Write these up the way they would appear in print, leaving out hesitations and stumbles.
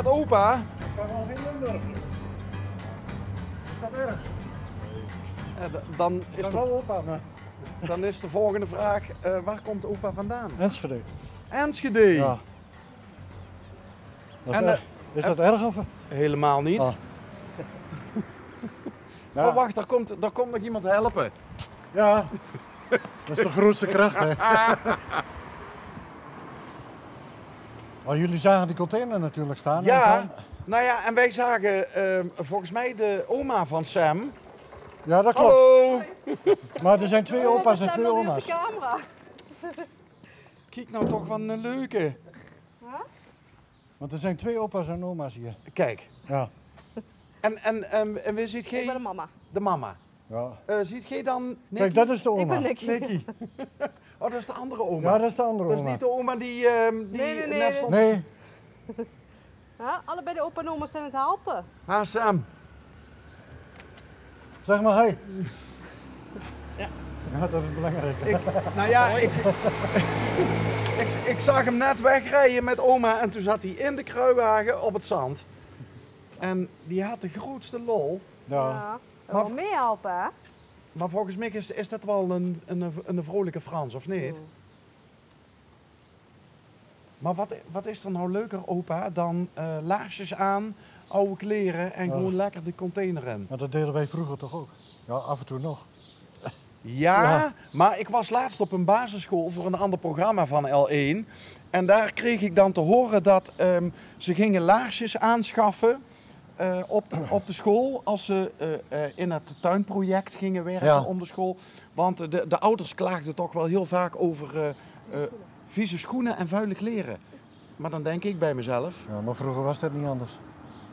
dat opa? Ik kan wel in Limburg. Is dat erg? Dan Ik is kan de, wel opa, maar... dan is de volgende vraag, waar komt opa vandaan? Enschede. Enschede. Ja. Dat is En, erg. Is dat erg of? Helemaal niet. Ah. Ja. Oh wacht, daar komt nog iemand helpen. Ja. Dat is de grootste kracht, hè. Oh, jullie zagen die container natuurlijk staan. Ja, nou ja, en wij zagen volgens mij de oma van Sam. Ja, dat klopt. Hallo! Maar er zijn twee opa's en twee oma's. Camera. Kijk nou toch wat een leuke. Want er zijn twee opa's en oma's hier. Kijk. Ja. En wie ziet Ik jij? ben de mama. De mama. Ja. Ziet jij dan Nicky? Kijk, dat is de Ik oma. ben Nicky. Nicky. Oh, dat is de andere oma. Ja, dat is de andere Dat oma. is niet de oma die Nee. net stond. Nee. Ja, allebei de opa en oma zijn het helpen. Ah, Sam. Zeg maar, hey. Ja. Ja, dat is belangrijk. Nou ja, ik zag hem net wegrijden met oma en toen zat hij in de kruiwagen op het zand. En die had de grootste lol. Ja. Ja. Maar- Wel meehelpen, hè? Maar volgens mij is dat wel een vrolijke Frans, of niet? Maar wat is er nou leuker, opa, dan laarsjes aan, oude kleren en gewoon lekker de container in? Maar dat deden wij vroeger toch ook? Ja, af en toe nog. Ja, maar ik was laatst op een basisschool voor een ander programma van L1. En daar kreeg ik dan te horen dat ze gingen laarsjes aanschaffen op de school als ze in het tuinproject gingen werken om de school. Want de ouders klaagden toch wel heel vaak over vieze schoenen en vuile kleren. Maar dan denk ik bij mezelf, Ja, maar vroeger was dat niet anders.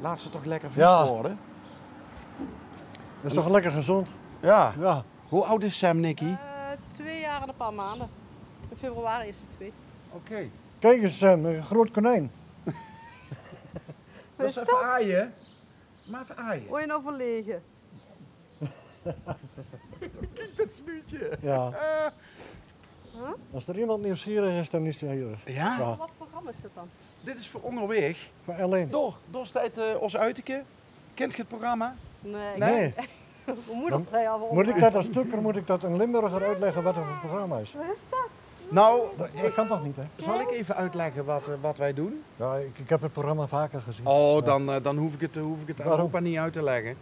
laat ze toch lekker vies Ja. worden. Dat is toch lekker gezond? Ja. Ja. Hoe oud is Sam, Nicky? 2 jaar en een paar maanden. In februari is het 2. Oké. Kijk eens, Sam, een groot konijn. Dat is even aaien. Maar even aaien. Word je nou verlegen? Kijk dat snoetje. Ja. Als er iemand nieuwsgierig is, dan is hij hier. Ja? Ja. Wat programma is dit dan? Dit is voor onderweg. Voor alleen. Door tijd Os Uiteke. Kent je het programma? Nee. Nee. Mijn moeder zei al wel. Moet ik dat als tukker, moet ik dat een Limburger uitleggen wat er voor programma is? Wat is dat? Nou, Dat kan toch niet, hè? zal ik even uitleggen wat wij doen? Ja, ik heb het programma vaker gezien. Oh, dan hoef ik het aan Waarom? opa niet uit te leggen.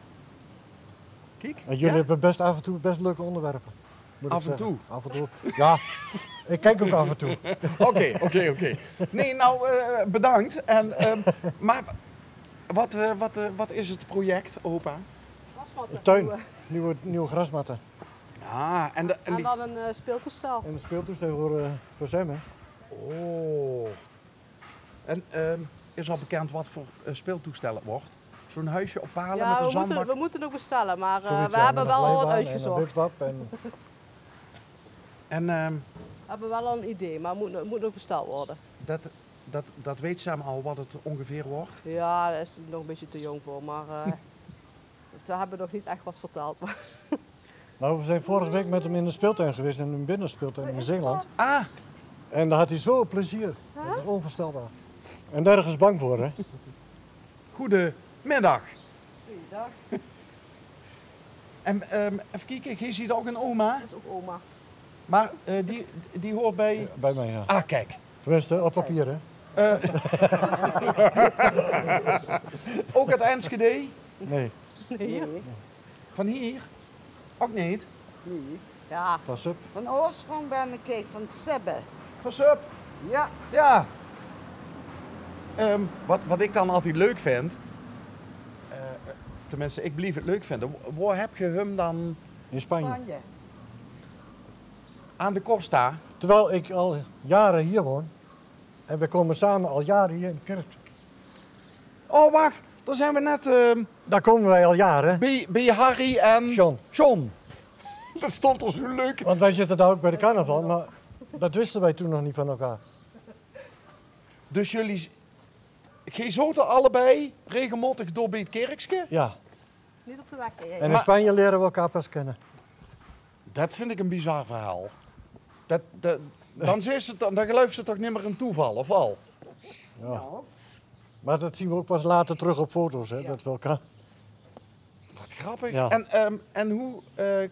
Kijk. En jullie Ja? hebben best af en toe best leuke onderwerpen. moet ik Af en zeggen. toe? Af en toe. Ja, ik kijk ook af en toe. Oké. Nee, nou, bedankt. En, maar wat is het project, opa? Grasmatten. De tuin. Nieuwe grasmatten. Ja, en En die... dan een speeltoestel. En de speeltoestel voor Sam, hè? Oh. En is al bekend wat voor speeltoestel het wordt? Zo'n huisje op palen met Ja, een zandbak? we moeten ook bestellen, maar Zoiets, we ja, hebben met een wel al wat glijbaan en uitgezocht. een wipwap en... En We hebben wel al een idee, maar het moet ook besteld worden. dat weet Sam al wat het ongeveer wordt? Ja, daar is hij nog een beetje te jong voor, maar ze hebben nog niet echt wat verteld. Maar Nou, we zijn vorige week met hem in de speeltuin geweest, in een binnenspeeltuin in Zeeland. Ah, En daar had hij zo plezier. Dat is onvoorstelbaar. En nergens bang voor, hè? goedemiddag. Goeiedag. En even kijken, jij ziet ook een oma, Dat is ook oma. maar die hoort bij... Bij mij, ja. Ah, kijk. Tenminste, op papier, hè? Ook uit Enschede? Nee, Nee. Van hier? Ook niet? Nee. Ja, pas op. Van oorsprong ben ik van Tsebbe. Van Sup? Ja, Ja. Wat ik dan altijd leuk vind, tenminste ik blijf het leuk vinden, waar heb je hem dan In Spanje. Spanje. aan de Costa? Terwijl ik al jaren hier woon. En we komen samen al jaren hier in de kerk. Oh wacht, daar zijn we net Daar komen wij al jaren. bij Harry en John. Dat stond al zo leuk. Want wij zitten daar ook bij de carnaval, maar dat wisten wij toen nog niet van elkaar. Dus jullie gezoten allebei regelmatig door bij het kerkske? Ja. niet op de weg. Nee. En in Spanje leren we elkaar pas kennen. Dat vind ik een bizar verhaal. Dan geloof ze toch niet meer een toeval, of al? Ja. Nou, Maar dat zien we ook pas later terug op foto's, hè, dat we elkaar... Wat grappig. Ja. En hoe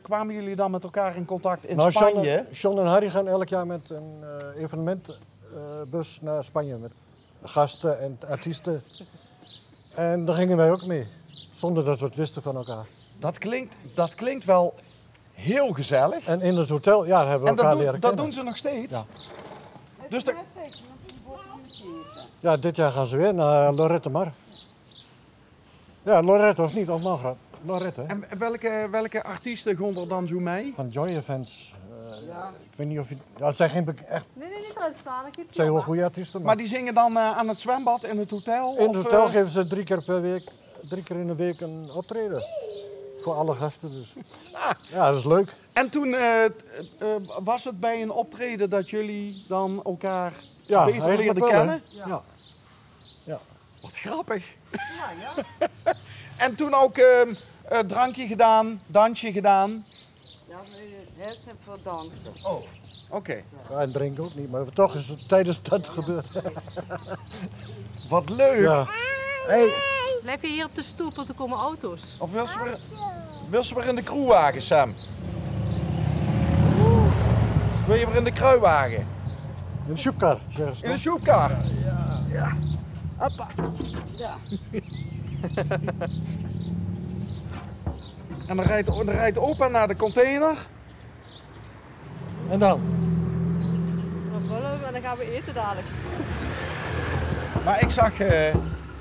kwamen jullie dan met elkaar in contact in Nou, Spanje? John en Harry gaan elk jaar met een evenementbus naar Spanje met gasten en artiesten. En daar gingen wij ook mee, zonder dat we het wisten van elkaar. Dat klinkt wel heel gezellig. En in het hotel, ja, hebben we En elkaar dat leren doen kennen. ze nog steeds. Ja. Dus Dus de- Ja, dit jaar gaan ze weer naar Lorette Mar. Ja, Lorette of niet, of Margaret. Lorette, hè? En welke artiesten gaan er dan zo mee? Van Joy Events. Ik weet niet of je... Ja, het zijn geen echt... Nee, niet eruit staan. Ik heb Het zijn wel goede artiesten, Maar die zingen dan aan het zwembad in het hotel? in het of, hotel geven ze 3 keer per week, 3 keer in de week een optreden. Voor alle gasten dus. Ja, dat is leuk. En toen was het bij een optreden dat jullie dan elkaar Ja, beter eigenlijk leerden wel, hè? kennen? Ja. Wat grappig. Ja. En toen ook drankje gedaan, dansje gedaan. Ja, het is voor dansen. Oh, oké. Ja, en drinken ook niet, maar toch is het tijdens dat gebeurd. Wat leuk. Ja. Hey, Blijf je hier op de stoep, want er komen auto's. Of wil ze weer in de crewwagen, Sam? Wil je weer in de kruiwagen? in de soepkar, zeggen ze In de toch? soepkar? Hoppa. Ja. En dan rijdt opa naar de container. En dan? Dan vullen we en dan gaan we eten dadelijk. Maar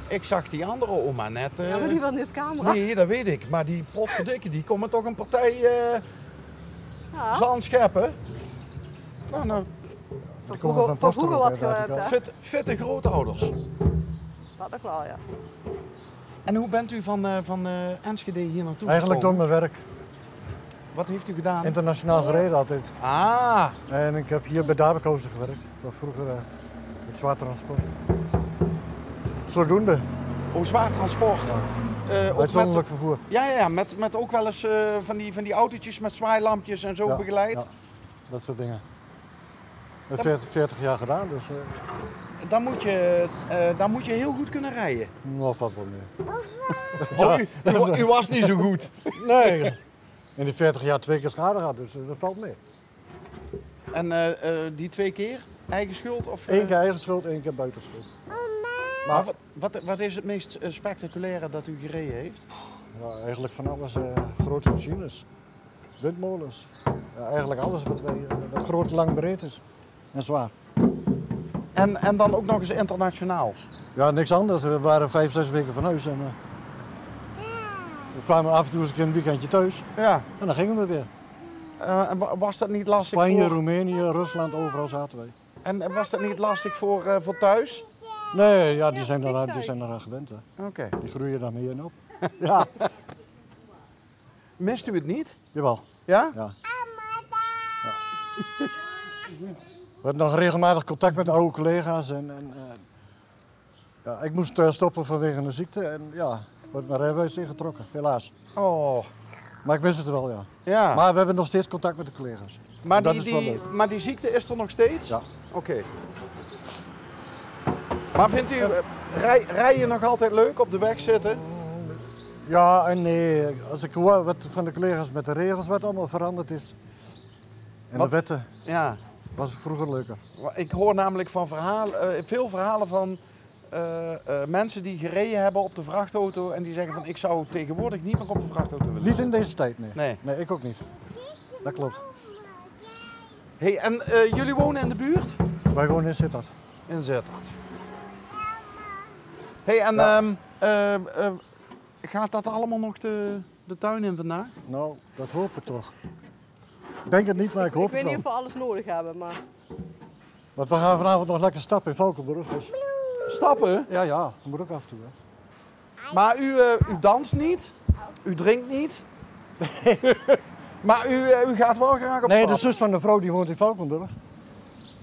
ik zag die andere oma net. Ja, maar die wil niet op camera. Nee, dat weet ik. Maar die potverdikke, die komen toch een partij Ja, zand scheppen. Nou, Die komen van van vroeger wat Posterhout, gewend, hè? fitte grootouders. Dat is klaar, ja. En hoe bent u van Enschede hier naartoe Eigenlijk door gekomen? mijn werk. Wat heeft u gedaan? Internationaal gereden altijd. Ah, En ik heb hier bij Dabekozen gewerkt. Dat was vroeger het zwaar transport. Zodoende. zwaar transport. Ook Uitzonderlijk vervoer. ja, met ook wel eens van die autootjes met zwaailampjes en zo Ja, begeleid. ja, dat soort dingen. Dat heb 40 jaar gedaan, dus Dan moet je heel goed kunnen rijden. nog valt wel mee. U was niet zo goed. Nee, in die 40 jaar 2 keer schade gehad, dus dat valt mee. En die 2 keer eigen schuld? Of, 1 keer eigen schuld, 1 keer buitenschuld. Maar wat is het meest spectaculaire dat u gereden heeft? Ja, eigenlijk van alles, grote machines, windmolens. Ja, eigenlijk alles wat groot, lang, breed is en zwaar. En dan ook nog eens internationaal. Ja, niks anders. We waren 5, 6 weken van huis en we kwamen af en toe eens een keer een weekendje thuis Ja. en dan gingen we weer. En was dat niet lastig Spanje, voor... Roemenië, Rusland, overal zaten wij. En was dat niet lastig voor thuis? Nee, ja, die zijn eraan gewend. Hè. Oké. Die groeien daar mee in op. Ja, Mist u het niet? jawel. Ja? Ja. We hebben nog regelmatig contact met oude collega's. Ja, ik moest stoppen vanwege een ziekte en ja, wordt mijn rijbewijs ingetrokken, helaas. Oh, Maar ik mis het wel, ja. ja. Maar we hebben nog steeds contact met de collega's. Maar dat is wel leuk. maar die ziekte is er nog steeds? Ja. Oké. Maar vindt u, rij je nog altijd leuk op de weg zitten? Ja en nee, als ik hoor wat van de collega's met de regels wat allemaal veranderd is. En Wat? de wetten, Ja. was het vroeger leuker. Ik hoor namelijk van veel verhalen van mensen die gereden hebben op de vrachtauto en die zeggen van ik zou tegenwoordig niet meer op de vrachtauto willen. Niet in deze tijd, nee. Nee. Nee, ik ook niet. Dat klopt. Hey, en jullie wonen in de buurt? Wij wonen in Sittard. In Sittard. Hey, en Ja. gaat dat allemaal nog de tuin in vandaag? Nou, dat hoop ik toch. Ik denk het niet, maar ik hoop Ik weet het niet wel. of we alles nodig hebben, maar... Want we gaan vanavond nog lekker stappen in Valkenburg. Dus Stappen? ja, dat moet ook af en toe. Hè. Maar u danst niet? U drinkt niet? Maar u gaat wel graag op Nee, stap? de zus van de vrouw die woont in Valkenburg.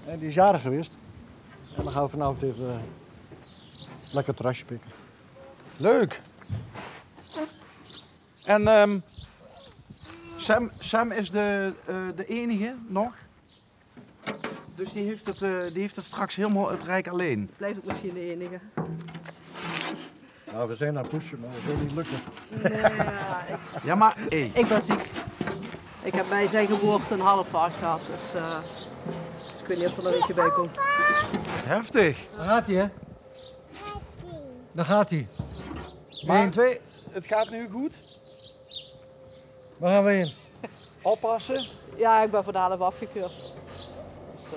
En die is jarig geweest. En dan gaan we vanavond even lekker terrasje pikken. Leuk. En Sam is de enige nog. Dus die heeft het straks helemaal het rijk alleen. Blijf ik misschien de enige. Nou, we zijn aan het pushen, maar het wil niet lukken. Nee, Ja, maar hé. ik ben ziek. Ik heb bij zijn geboorte een half vaart gehad, dus ik weet niet of er nog eentje bij komt. Heftig. Daar gaat hij, hè? Daar gaat hij. Maar- 1, 2. Het gaat nu goed. Waar gaan we heen? Oppassen. Ja, ik ben voor de helft afgekeurd. Dus,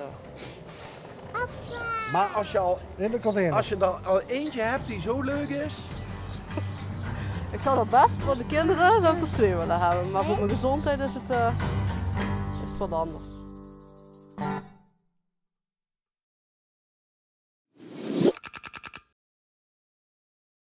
Maar als je, In de container. als je er al eentje hebt die zo leuk is. ik zou dat best voor de kinderen zou ik er 2 willen hebben, maar voor mijn gezondheid is het wat anders.